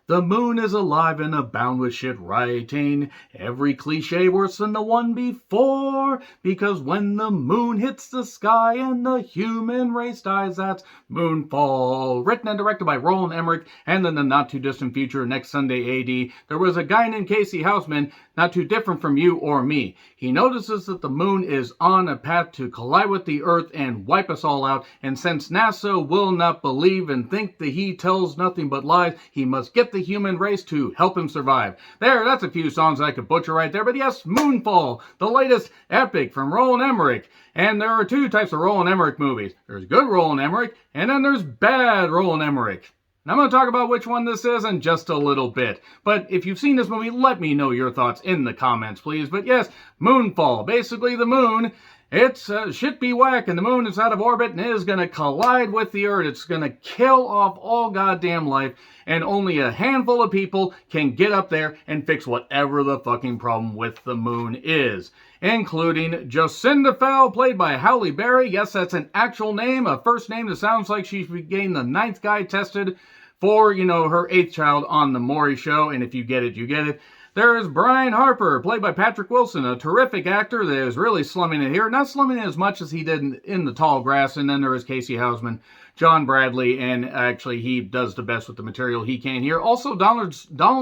The moon is alive and abound with shit writing. Every cliche worse than the one before. Because when the moon hits the sky and the human race dies, that's Moonfall. Written and directed by Roland Emmerich, and in the not too distant future, next Sunday AD, there was a guy named Casey Houseman, not too different from you or me. He notices that the moon is on a path to collide with the earth and wipe us all out, and since NASA will not believe and think that he tells nothing but lies, he must get the human race to help him survive. That's a few songs I could butcher right there, but yes, Moonfall, the latest epic from Roland Emmerich. And there are two types of Roland Emmerich movies. There's good Roland Emmerich, and then there's bad Roland Emmerich. And I'm going to talk about which one this is in just a little bit. But if you've seen this movie, let me know your thoughts in the comments, please. But yes, Moonfall. Basically, the moon, it's shit be whack, and the moon is out of orbit and is going to collide with the earth. It's going to kill off all goddamn life, and only a handful of people can get up there and fix whatever the fucking problem with the moon is. Including Jacinda Fell, played by Halle Berry. Yes, that's an actual name, a first name that sounds like she became the 9th guy tested for, her 8th child on the Maury Show, and if you get it, you get it. There's Brian Harper, played by Patrick Wilson, a terrific actor that is really slumming it here. Not slumming it as much as he did in The Tall Grass, and then there is Casey Houseman, John Bradley, and actually he does the best with the material he can here. Also, Donald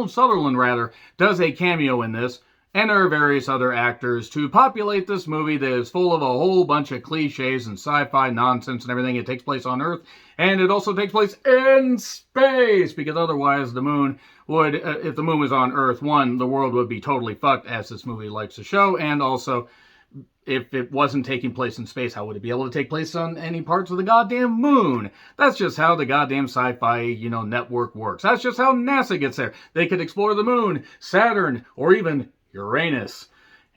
Sutherland, does a cameo in this. And there are various other actors to populate this movie that is full of a whole bunch of cliches and sci-fi nonsense and everything. It takes place on Earth, and it also takes place in space, because otherwise the moon would, if the moon was on Earth, one, the world would be totally fucked, as this movie likes to show, and also, if it wasn't taking place in space, how would it be able to take place on any parts of the goddamn moon? That's just how the goddamn sci-fi, network works. That's just how NASA gets there. They could explore the moon, Saturn, or even Uranus.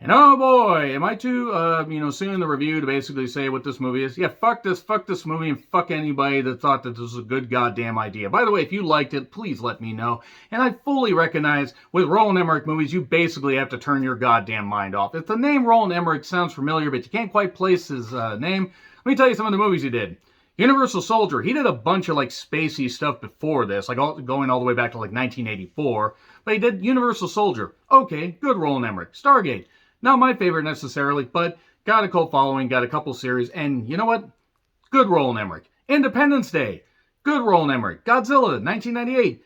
And oh boy, am I too, soon in the review to basically say what this movie is? Yeah, fuck this movie, and fuck anybody that thought that this was a good goddamn idea. By the way, if you liked it, please let me know. And I fully recognize with Roland Emmerich movies, you basically have to turn your goddamn mind off. If the name Roland Emmerich sounds familiar, but you can't quite place his name, let me tell you some of the movies he did. Universal Soldier, he did a bunch of spacey stuff before this, going all the way back to 1984, but he did Universal Soldier. Okay, good Roland Emmerich. Stargate, not my favorite necessarily, but got a cult following, got a couple series, and you know what? Good Roland Emmerich. Independence Day, good Roland Emmerich. Godzilla, 1998,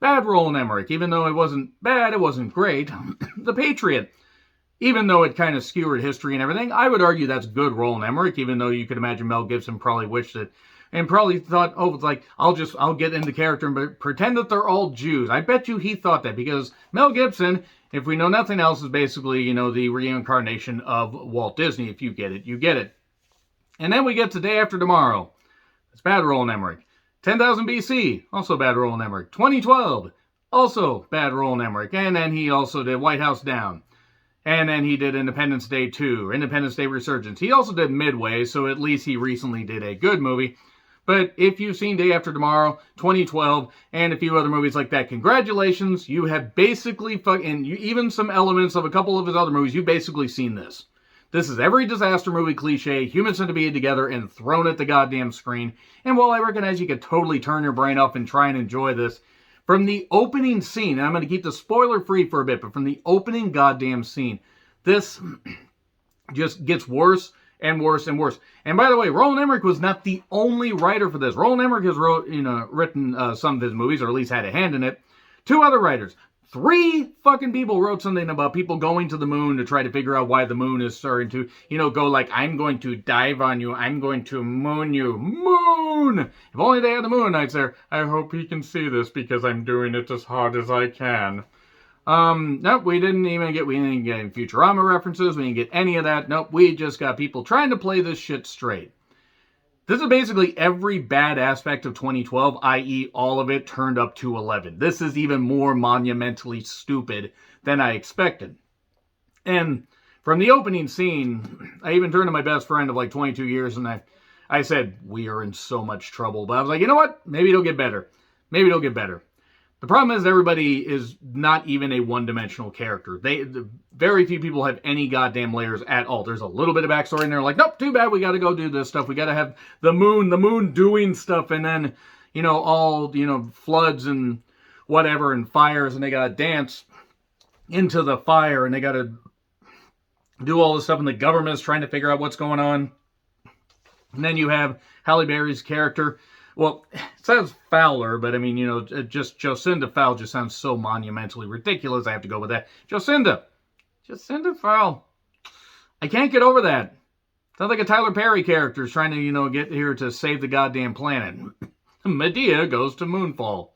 bad Roland Emmerich. Even though it wasn't bad, it wasn't great. The Patriot, even though it kind of skewered history and everything, I would argue that's good Roland Emmerich, even though you could imagine Mel Gibson probably wished it, and probably thought, I'll get into character and pretend that they're all Jews. I bet you he thought that, because Mel Gibson, if we know nothing else, is basically, the reincarnation of Walt Disney. If you get it, you get it. And then we get to Day After Tomorrow. It's bad Roland Emmerich. 10,000 BC, also bad Roland Emmerich. 2012, also bad Roland Emmerich. And then he also did White House Down. And then he did Independence Day 2, Independence Day Resurgence. He also did Midway, so at least he recently did a good movie. But if you've seen Day After Tomorrow, 2012, and a few other movies like that, congratulations. You have basically, even some elements of a couple of his other movies, you've basically seen this. This is every disaster movie cliche, human centipede together and thrown at the goddamn screen. And while I recognize you could totally turn your brain off and try and enjoy this, from the opening scene, and I'm going to keep the spoiler free for a bit, but from the opening goddamn scene, this just gets worse and worse and worse. And by the way, Roland Emmerich was not the only writer for this. Roland Emmerich has written some of his movies, or at least had a hand in it. 2 other writers. 3 fucking people wrote something about people going to the moon to try to figure out why the moon is starting to, go I'm going to dive on you, I'm going to moon you. Moon! If only they had the Moonites there. I hope he can see this, because I'm doing it as hard as I can. Nope, we didn't get any Futurama references, we didn't get any of that. Nope, we just got people trying to play this shit straight. This is basically every bad aspect of 2012, i.e. all of it turned up to 11. This is even more monumentally stupid than I expected. And from the opening scene, I even turned to my best friend of 22 years and I said, we are in so much trouble. But I was like, you know what? Maybe it'll get better. Maybe it'll get better. The problem is everybody is not even a one-dimensional character. Very few people have any goddamn layers at all. There's a little bit of backstory in there, nope, too bad, we gotta go do this stuff. We gotta have the moon doing stuff, and then, all, floods and whatever and fires, and they gotta dance into the fire, and they gotta do all this stuff, and the government's trying to figure out what's going on. And then you have Halle Berry's character. Well, it says Fowler, but I mean, you know, just Jacinda Fowl just sounds so monumentally ridiculous. I have to go with that. Jacinda Fowl. I can't get over that. Sounds like a Tyler Perry character is trying to, you know, get here to save the goddamn planet. Medea goes to Moonfall.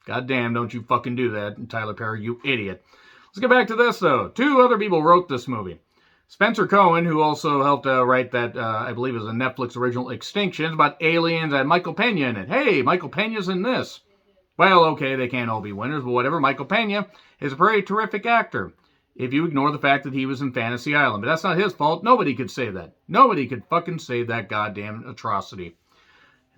Goddamn, don't you fucking do that, Tyler Perry, you idiot. Let's get back to this, though. 2 other people wrote this movie. Spencer Cohen, who also helped write that, I believe is a Netflix original, Extinctions, about aliens, and Michael Pena in it. Hey, Michael Pena's in this. Well, okay, they can't all be winners, but whatever. Michael Pena is a pretty terrific actor, if you ignore the fact that he was in Fantasy Island. But that's not his fault. Nobody could say that. Nobody could fucking say that goddamn atrocity.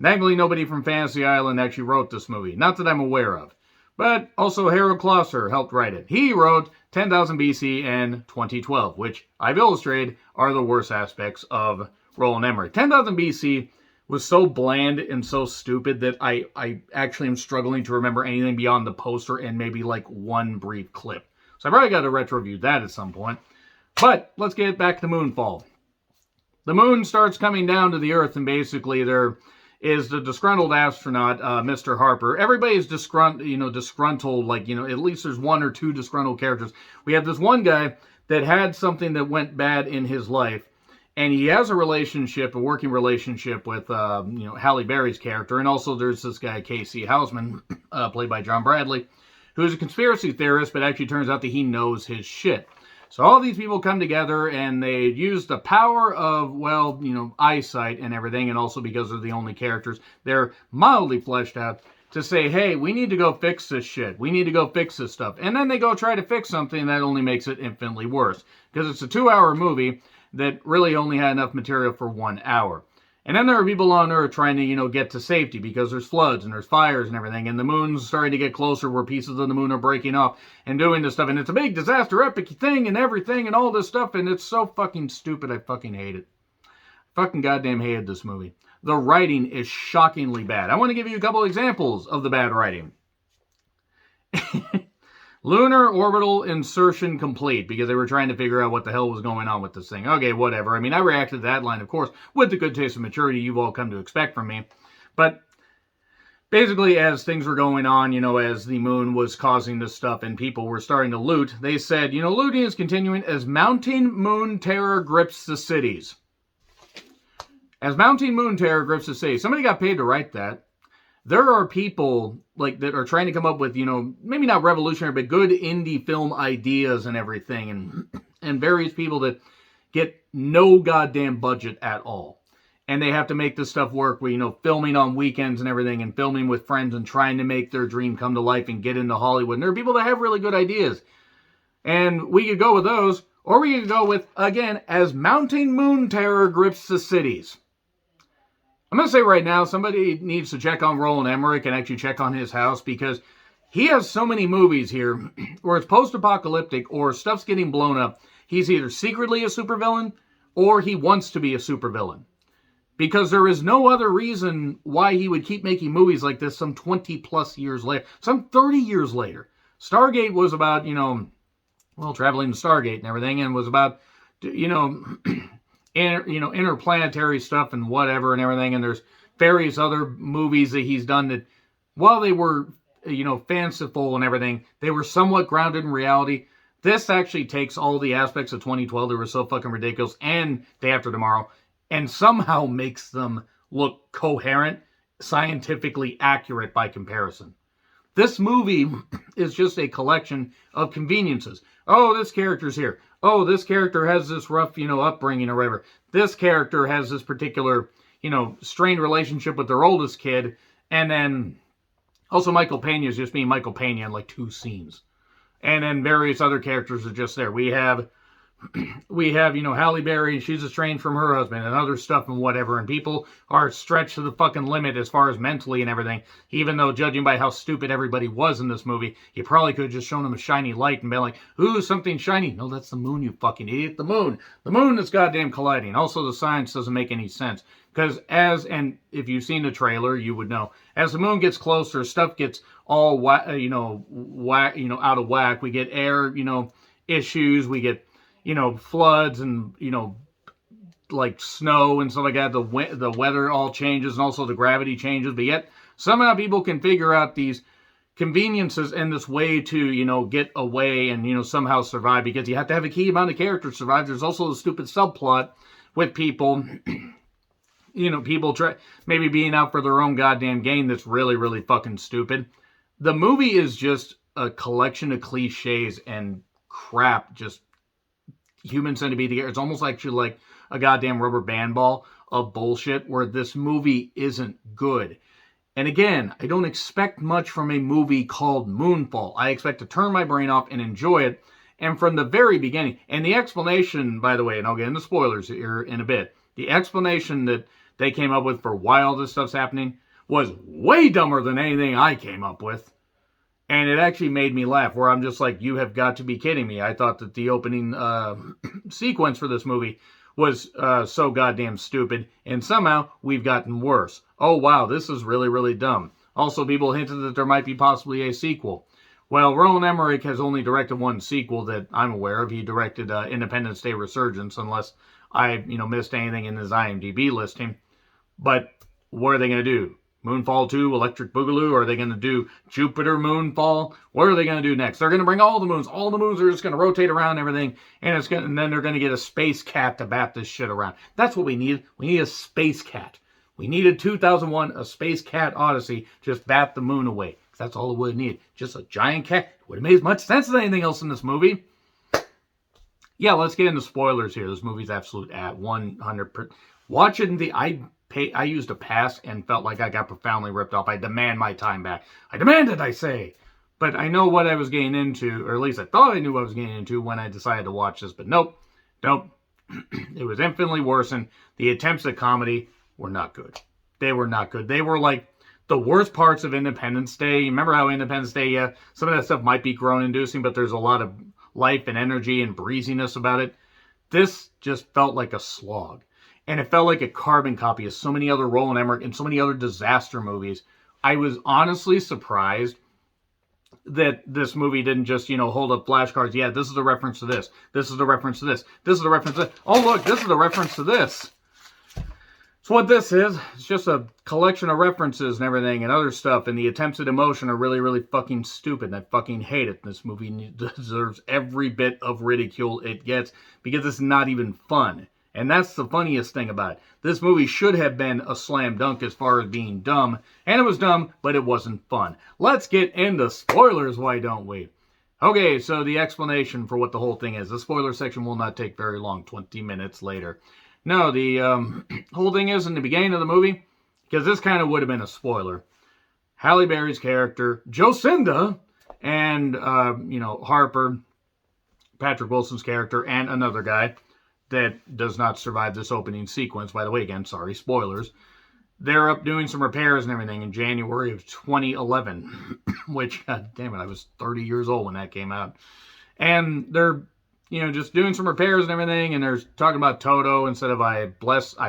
Thankfully, nobody from Fantasy Island actually wrote this movie. Not that I'm aware of. But also Harold Closer helped write it. He wrote 10,000 BC and 2012, which I've illustrated are the worst aspects of Roland Emmerich. 10,000 BC was so bland and so stupid that I actually am struggling to remember anything beyond the poster and maybe like one brief clip. So I probably got to retro-review that at some point. But let's get back to Moonfall. The moon starts coming down to the Earth, and basically there is the disgruntled astronaut, Mr. Harper. Everybody's disgruntled, like, you know, at least there's 1 or 2 disgruntled characters. We have this one guy that had something that went bad in his life, and he has a working relationship with, Halle Berry's character, and also there's this guy, Casey Houseman, played by John Bradley, who's a conspiracy theorist, but actually turns out that he knows his shit. So all these people come together, and they use the power of, well, you know, eyesight and everything, and also because they're the only characters, they're mildly fleshed out, to say, hey, we need to go fix this shit. We need to go fix this stuff. And then they go try to fix something that only makes it infinitely worse. Because it's a 2-hour movie that really only had enough material for 1 hour. And then there are people on Earth trying to, you know, get to safety because there's floods and there's fires and everything. And the moon's starting to get closer where pieces of the moon are breaking off and doing this stuff. And it's a big disaster epic thing and everything and all this stuff. And it's so fucking stupid. I fucking hate it. Fucking goddamn hated this movie. The writing is shockingly bad. I want to give you a couple examples of the bad writing. Lunar orbital insertion complete, because they were trying to figure out what the hell was going on with this thing. Okay, whatever. I mean, I reacted to that line, of course, with the good taste and maturity you've all come to expect from me. But basically, as things were going on, you know, as the moon was causing this stuff and people were starting to loot, they said, you know, looting is continuing as mounting moon terror grips the cities. As mounting moon terror grips the cities. Somebody got paid to write that. There are people like that are trying to come up with, you know, maybe not revolutionary, but good indie film ideas and everything, and various people that get no goddamn budget at all. And they have to make this stuff work with, you know, filming on weekends and everything, and filming with friends and trying to make their dream come to life and get into Hollywood. And there are people that have really good ideas. And we could go with those, or we could go with, again, as mounting moon terror grips the cities. I'm going to say right now, somebody needs to check on Roland Emmerich and actually check on his house, because he has so many movies here where it's post-apocalyptic or stuff's getting blown up. He's either secretly a supervillain or he wants to be a supervillain. Because there is no other reason why he would keep making movies like this some 20 plus years later, some 30 years later. Stargate was about, you know, well, traveling to Stargate and everything, and was about, you know, interplanetary stuff and whatever and everything. And there's various other movies that he's done that, while they were, you know, fanciful and everything, they were somewhat grounded in reality. This actually takes all the aspects of 2012 that were so fucking ridiculous, and Day After Tomorrow, and somehow makes them look coherent, scientifically accurate by comparison. This movie is just a collection of conveniences. Oh, this character's here. Oh, this character has this rough, you know, upbringing or whatever. This character has this particular, you know, strained relationship with their oldest kid. And then also Michael Pena is just being Michael Pena in like 2 scenes. And then various other characters are just there. We have we have, Halle Berry, and she's estranged from her husband and other stuff and whatever, and people are stretched to the fucking limit as far as mentally and everything, even though judging by how stupid everybody was in this movie, you probably could have just shown them a shiny light and been like, ooh, something shiny. No, that's the moon, you fucking idiot. The moon. The moon is goddamn colliding. Also, the science doesn't make any sense. Because and if you've seen the trailer, you would know, as the moon gets closer, stuff gets all, out of whack. We get air, issues. We get, floods and, like snow and stuff like that. The weather all changes and also the gravity changes. But yet, somehow people can figure out these conveniences and this way to, get away and, somehow survive. Because you have to have a key amount of characters to survive. There's also the stupid subplot with people... people maybe being out for their own goddamn gain that's really, really fucking stupid. The movie is just a collection of cliches and crap, just human centipede together. It's almost like a goddamn rubber band ball of bullshit where this movie isn't good. And again, I don't expect much from a movie called Moonfall. I expect to turn my brain off and enjoy it. And from the very beginning, and the explanation, by the way, and I'll get into spoilers here in a bit, the explanation that they came up with for why all this stuff's happening was way dumber than anything I came up with. And it actually made me laugh, where I'm just like, you have got to be kidding me. I thought that the opening sequence for this movie was so goddamn stupid, and somehow we've gotten worse. Oh, wow, this is really, really dumb. Also, people hinted that there might be possibly a sequel. Well, Roland Emmerich has only directed one sequel that I'm aware of. He directed Independence Day Resurgence, unless I, missed anything in his IMDb listing. But what are they going to do? Moonfall 2, Electric Boogaloo? Or are they going to do Jupiter Moonfall? What are they going to do next? They're going to bring all the moons. All the moons are just going to rotate around and everything. And then they're going to get a space cat to bat this shit around. That's what we need. We need a space cat. We needed 2001, a Space Cat Odyssey, just bat the moon away. That's all it would have needed. Just a giant cat. It would have made as much sense as anything else in this movie. Yeah, let's get into spoilers here. This movie's absolute at 100%. Watch it I used a pass and felt like I got profoundly ripped off. I demand my time back. I demand it, I say. But I know what I was getting into, or at least I thought I knew what I was getting into when I decided to watch this. But nope. It was infinitely worse, and the attempts at comedy were not good. They were not good. They were like the worst parts of Independence Day. You remember how Independence Day, some of that stuff might be groan-inducing, but there's a lot of life and energy and breeziness about it. This just felt like a slog. And it felt like a carbon copy of so many other Roland Emmerich and so many other disaster movies. I was honestly surprised that this movie didn't just, hold up flashcards. Yeah, this is a reference to this. This is a reference to this. This is a reference to this. Oh, look, this is a reference to this. So what this is, it's just a collection of references and everything and other stuff. And the attempts at emotion are really, really fucking stupid. And I fucking hate it. This movie deserves every bit of ridicule it gets because it's not even fun. And that's the funniest thing about it. This movie should have been a slam dunk as far as being dumb. And it was dumb, but it wasn't fun. Let's get into spoilers, why don't we? Okay, so the explanation for what the whole thing is. The spoiler section will not take very long, 20 minutes later. No, the whole thing is in the beginning of the movie, because this kind of would have been a spoiler. Halle Berry's character, Jocinda, and, Harper, Patrick Wilson's character, and another guy that does not survive this opening sequence. By the way, again, sorry, spoilers. They're up doing some repairs and everything in January of 2011, which, god damn it, I was 30 years old when that came out. And they're, just doing some repairs and everything, and they're talking about Toto instead of I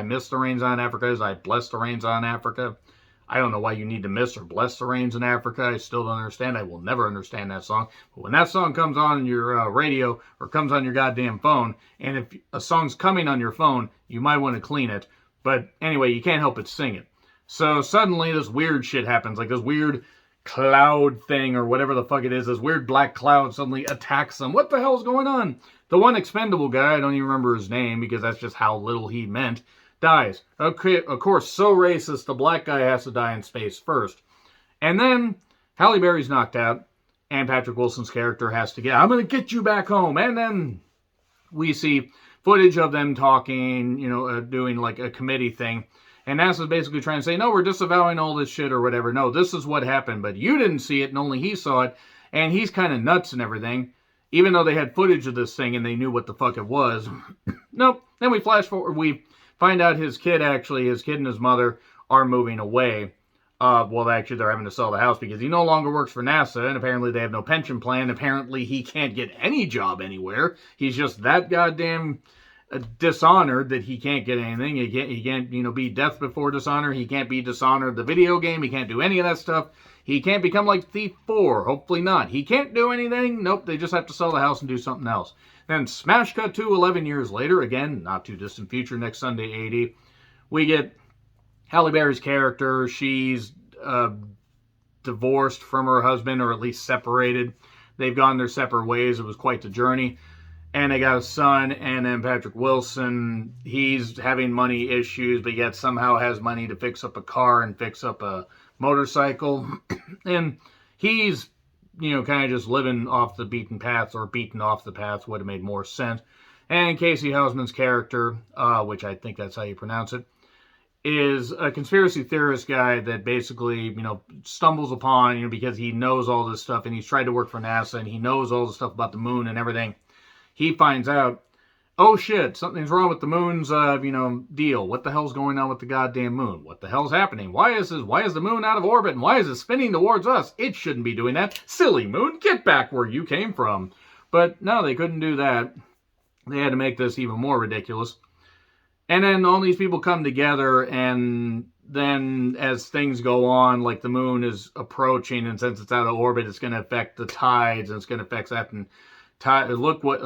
miss the rains on Africa, as I bless the rains on Africa. I don't know why you need to miss or bless the rains in Africa. I still don't understand. I will never understand that song. But when that song comes on your radio or comes on your goddamn phone, and if a song's coming on your phone, you might want to clean it. But anyway, you can't help but sing it. So suddenly this weird shit happens, like this weird cloud thing or whatever the fuck it is. This weird black cloud suddenly attacks them. What the hell's going on? The one expendable guy, I don't even remember his name because that's just how little he meant, dies. Okay, of course, so racist, the black guy has to die in space first. And then Halle Berry's knocked out, and Patrick Wilson's character has to I'm going to get you back home. And then we see footage of them talking, doing like a committee thing. And NASA's basically trying to say, no, we're disavowing all this shit or whatever. No, this is what happened, but you didn't see it, and only he saw it. And he's kind of nuts and everything. even though they had footage of this thing and they knew what the fuck it was. Nope. Then we flash forward. We find out his kid and his mother are moving away. Well, actually, they're having to sell the house because he no longer works for NASA, and apparently they have no pension plan. Apparently, he can't get any job anywhere. He's just that goddamn dishonored that he can't get anything. He can't, be Death Before Dishonor. He can't be Dishonored the video game. He can't do any of that stuff. He can't become like Thief 4. Hopefully not. He can't do anything. Nope, they just have to sell the house and do something else. Then smash cut to 11 years later. Again, not too distant future, next Sunday, 80. We get Halle Berry's character. She's divorced from her husband, or at least separated. They've gone their separate ways. It was quite the journey. And they got a son, and then Patrick Wilson, he's having money issues, but yet somehow has money to fix up a car and fix up a motorcycle. And he's, kind of just living off the beaten path, or beaten off the path would have made more sense. And Casey Houseman's character, which I think that's how you pronounce it, is a conspiracy theorist guy that basically, stumbles upon, because he knows all this stuff, and he's tried to work for NASA, and he knows all the stuff about the moon and everything. He finds out, oh shit, something's wrong with the moon's, deal. What the hell's going on with the goddamn moon? What the hell's happening? Why is the moon out of orbit, and why is it spinning towards us? It shouldn't be doing that. Silly moon, get back where you came from. But no, they couldn't do that. They had to make this even more ridiculous. And then all these people come together, and then as things go on, like the moon is approaching, and since it's out of orbit, it's going to affect the tides, and it's going to affect that, and look what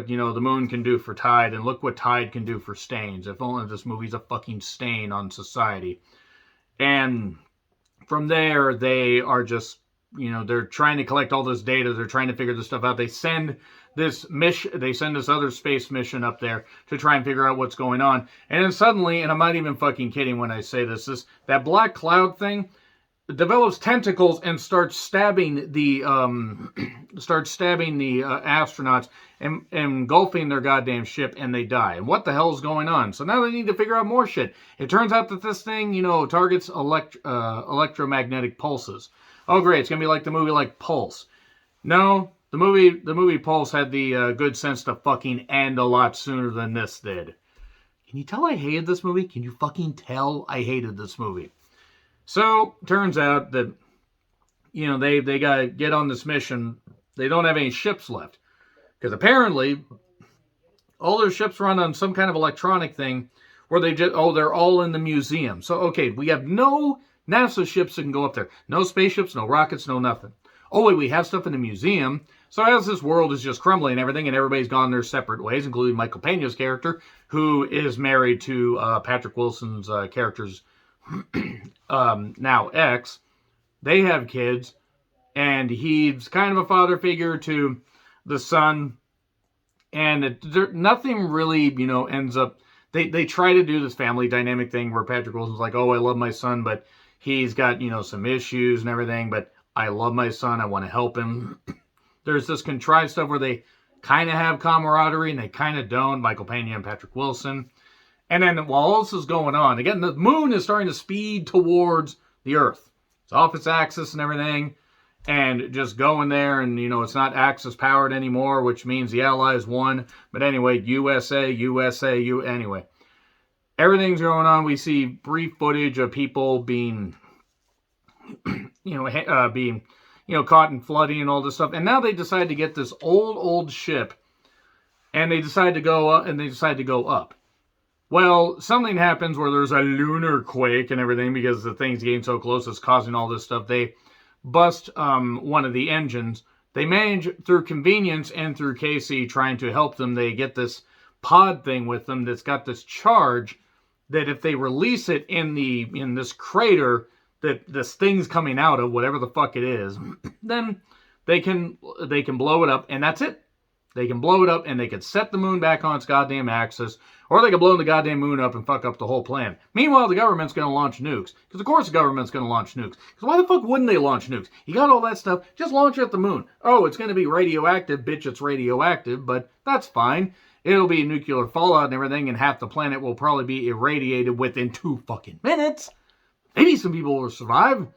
the moon can do for tide, and look what tide can do for stains. If only this movie's a fucking stain on society. And from there, they are just, they're trying to collect all this data. They're trying to figure this stuff out. They send this other space mission up there to try and figure out what's going on. And then suddenly, and I'm not even fucking kidding when I say this, that black cloud thing develops tentacles and starts stabbing the astronauts and engulfing their goddamn ship, and they die. And what the hell's going on? So now they need to figure out more shit. It turns out that this thing, targets electromagnetic pulses. Oh great, it's gonna be like the movie like Pulse. No, the movie Pulse had the good sense to fucking end a lot sooner than this did. Can you tell I hated this movie? Can you fucking tell I hated this movie? So, turns out that, they got to get on this mission. They don't have any ships left. Because apparently, all their ships run on some kind of electronic thing where they're all in the museum. So, okay, we have no NASA ships that can go up there. No spaceships, no rockets, no nothing. Oh, wait, we have stuff in the museum. So as this world is just crumbling and everything, and everybody's gone their separate ways, including Michael Pena's character, who is married to Patrick Wilson's character's now ex. They have kids, and he's kind of a father figure to the son, and nothing really, ends up, they try to do this family dynamic thing where Patrick Wilson's like, oh, I love my son, but he's got, some issues and everything, but I love my son, I want to help him. There's this contrived stuff where they kind of have camaraderie, and they kind of don't, Michael Pena and Patrick Wilson. And then while all this is going on, again, the moon is starting to speed towards the Earth. It's off its axis and everything, and just going there, and, it's not axis powered anymore, which means the Allies won. But anyway, anyway. Everything's going on. We see brief footage of people being, caught in flooding and all this stuff. And now they decide to get this old ship, and they decide to go up. Well, something happens where there's a lunar quake and everything because the thing's getting so close, it's causing all this stuff. They bust one of the engines. They manage, through convenience and through Casey trying to help them, they get this pod thing with them that's got this charge that if they release it in this crater that this thing's coming out of, whatever the fuck it is, then they can blow it up, and that's it. They can blow it up, and they can set the moon back on its goddamn axis, or they can blow the goddamn moon up and fuck up the whole plan. Meanwhile, the government's going to launch nukes. Because of course the government's going to launch nukes. Because why the fuck wouldn't they launch nukes? You got all that stuff, just launch it at the moon. Oh, it's going to be radioactive, bitch, it's radioactive, but that's fine. It'll be nuclear fallout and everything, and half the planet will probably be irradiated within 2 fucking minutes. Maybe some people will survive.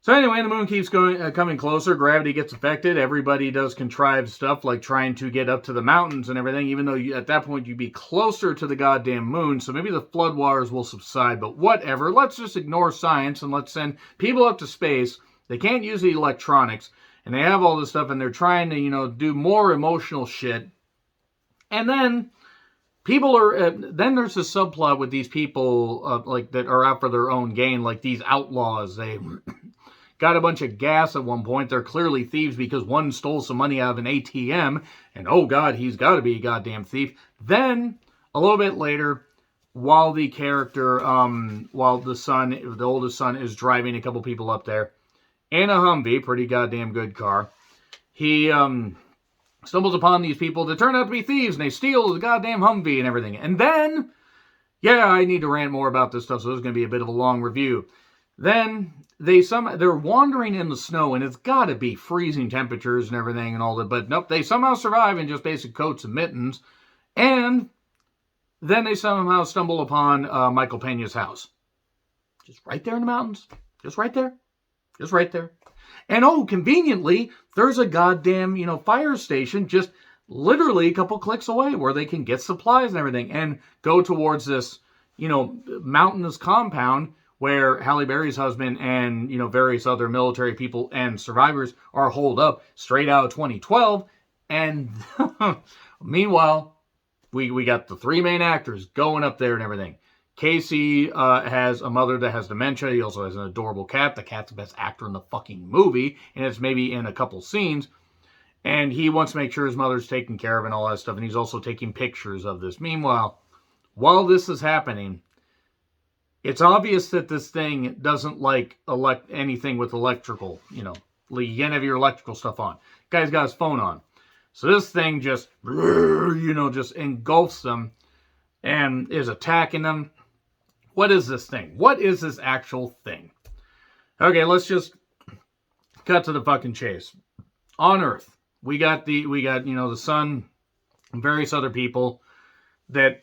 So anyway, the moon keeps coming closer. Gravity gets affected. Everybody does contrived stuff like trying to get up to the mountains and everything, even though at that point you'd be closer to the goddamn moon. So maybe the floodwaters will subside, but whatever. Let's just ignore science and let's send people up to space. They can't use the electronics, and they have all this stuff, and they're trying to, do more emotional shit. And then people are. Then there's a subplot with these people like that are out for their own gain, like these outlaws. They got a bunch of gas at one point. They're clearly thieves because one stole some money out of an ATM, and oh god, he's got to be a goddamn thief. Then a little bit later, while the character, while the oldest son, is driving a couple people up there in a Humvee, pretty goddamn good car, he stumbles upon these people that turn out to be thieves, and they steal the goddamn Humvee and everything. And then, yeah, I need to rant more about this stuff, so this is going to be a bit of a long review. Then they're wandering in the snow, and it's got to be freezing temperatures and everything and all that, but nope, they somehow survive in just basic coats and mittens. And then they somehow stumble upon Michael Peña's house. Just right there in the mountains. Just right there. Just right there. And oh, conveniently, there's a goddamn, fire station just literally a couple clicks away where they can get supplies and everything and go towards this, mountainous compound where Halle Berry's husband and, various other military people and survivors are holed up straight out of 2012. And meanwhile, we got the three main actors going up there and everything. Casey has a mother that has dementia. He also has an adorable cat. The cat's the best actor in the fucking movie, and it's maybe in a couple scenes. And he wants to make sure his mother's taken care of and all that stuff, and he's also taking pictures of this. Meanwhile, while this is happening, it's obvious that this thing doesn't like anything with electrical, you can't have your electrical stuff on. Guy's got his phone on. So this thing just, just engulfs them and is attacking them. What is this thing? What is this actual thing? Okay, let's just cut to the fucking chase. On Earth, we got the sun and various other people that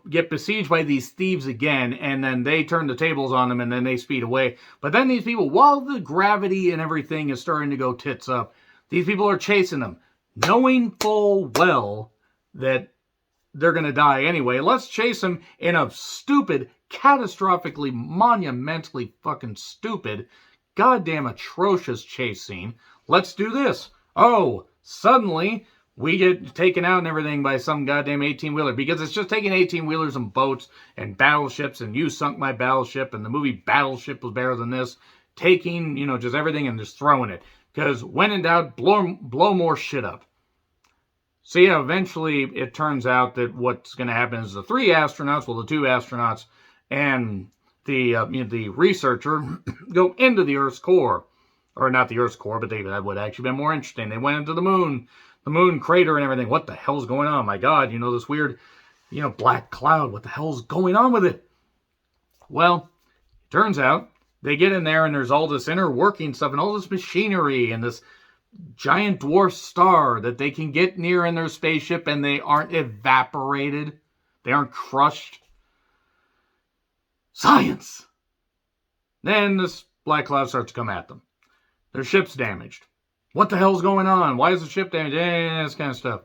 get besieged by these thieves again, and then they turn the tables on them, and then they speed away. But then these people, while the gravity and everything is starting to go tits up, these people are chasing them, knowing full well that they're going to die anyway. Let's chase them in a stupid, catastrophically, monumentally fucking stupid, goddamn atrocious chase scene. Let's do this. Oh, suddenly we get taken out and everything by some goddamn 18-wheeler, because it's just taking 18-wheelers and boats and battleships, and you sunk my battleship, and the movie Battleship was better than this. Taking, just everything and just throwing it. Because when in doubt, blow more shit up. So yeah, eventually it turns out that what's going to happen is the three astronauts, the two astronauts and the researcher go into the Earth's core. Or not the Earth's core, but that would actually been more interesting. They went into the moon crater and everything. What the hell's going on? My God, this weird, black cloud. What the hell's going on with it? Well, it turns out they get in there and there's all this inner working stuff and all this machinery and this giant dwarf star that they can get near in their spaceship, and they aren't evaporated. They aren't crushed. Science! Then this black cloud starts to come at them. Their ship's damaged. What the hell's going on? Why is the ship damaged? This kind of stuff.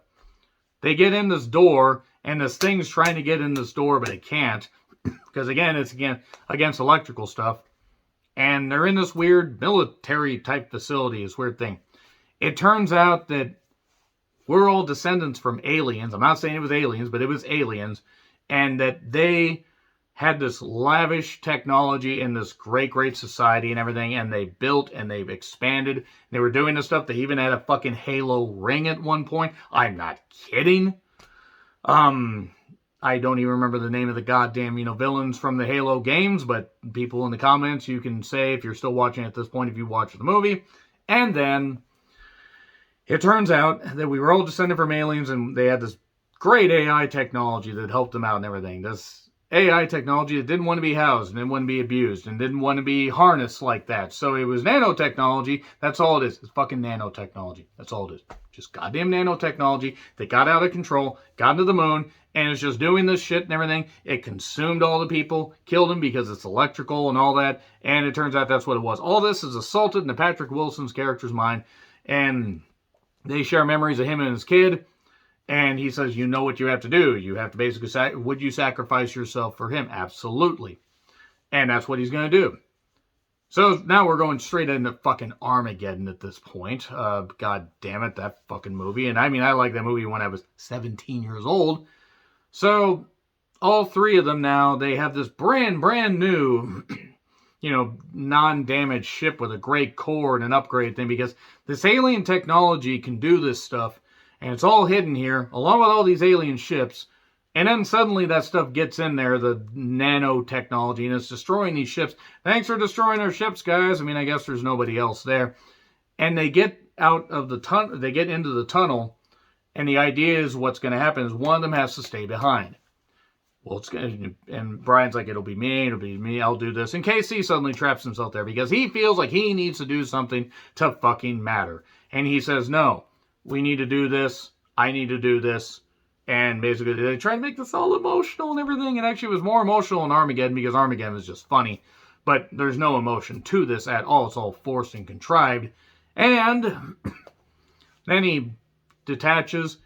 They get in this door, and this thing's trying to get in this door, but it can't. Because again, it's against electrical stuff. And they're in this weird military type facility, this weird thing. It turns out that we're all descendants from aliens. I'm not saying it was aliens, but it was aliens. And that they had this lavish technology in this great, great society and everything. And they built and they've expanded. They were doing this stuff. They even had a fucking Halo ring at one point. I'm not kidding. I don't even remember the name of the goddamn, villains from the Halo games. But people in the comments, you can say if you're still watching at this point, if you watched the movie. And then it turns out that we were all descended from aliens, and they had this great AI technology that helped them out and everything. This AI technology that didn't want to be housed and didn't want to be abused and didn't want to be harnessed like that. So it was nanotechnology. That's all it is. It's fucking nanotechnology. That's all it is. Just goddamn nanotechnology that got out of control, got into the moon, and it's just doing this shit and everything. It consumed all the people, killed them because it's electrical and all that. And it turns out that's what it was. All this is assaulted into Patrick Wilson's character's mind. And they share memories of him and his kid. And he says, you know what you have to do. You have to basically, would you sacrifice yourself for him? Absolutely. And that's what he's going to do. So now we're going straight into fucking Armageddon at this point. God damn it, that fucking movie. And I mean, I liked that movie when I was 17 years old. So all three of them now, they have this brand new, non-damaged ship with a great core and an upgrade thing, because this alien technology can do this stuff. And it's all hidden here, along with all these alien ships. And then suddenly that stuff gets in there, the nanotechnology, and it's destroying these ships. Thanks for destroying our ships, guys. I mean, I guess there's nobody else there. And they get out of the tunnel, they get into the tunnel, and the idea is what's going to happen is one of them has to stay behind. Well, and Brian's like, it'll be me, I'll do this. And Casey suddenly traps himself there because he feels like he needs to do something to fucking matter. And he says, no. We need to do this. I need to do this. And basically, they try to make this all emotional and everything. And actually, it was more emotional in Armageddon because Armageddon is just funny. But there's no emotion to this at all. It's all forced and contrived. And then he detaches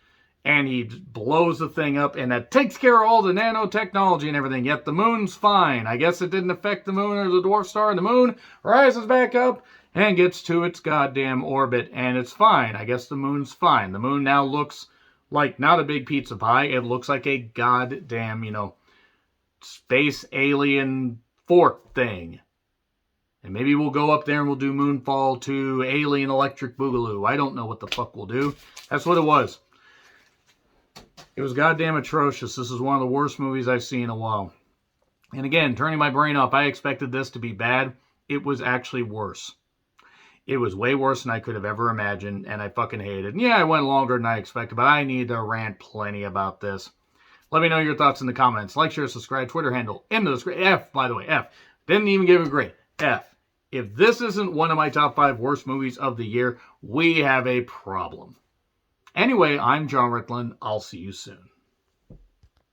and he blows the thing up. And that takes care of all the nanotechnology and everything. Yet the moon's fine. I guess it didn't affect the moon or the dwarf star. And the moon rises back up and gets to its goddamn orbit, and it's fine. I guess the moon's fine. The moon now looks like not a big pizza pie. It looks like a goddamn, space alien fork thing. And maybe we'll go up there and we'll do Moonfall 2, Alien Electric Boogaloo. I don't know what the fuck we'll do. That's what it was. It was goddamn atrocious. This is one of the worst movies I've seen in a while. And again, turning my brain off, I expected this to be bad. It was actually worse. It was way worse than I could have ever imagined, and I fucking hated it. And yeah, I went longer than I expected, but I need to rant plenty about this. Let me know your thoughts in the comments. Like, share, subscribe, Twitter handle, in the description. F, by the way, F. Didn't even give a grade. F. If this isn't one of my top 5 worst movies of the year, we have a problem. Anyway, I'm John Rickland. I'll see you soon.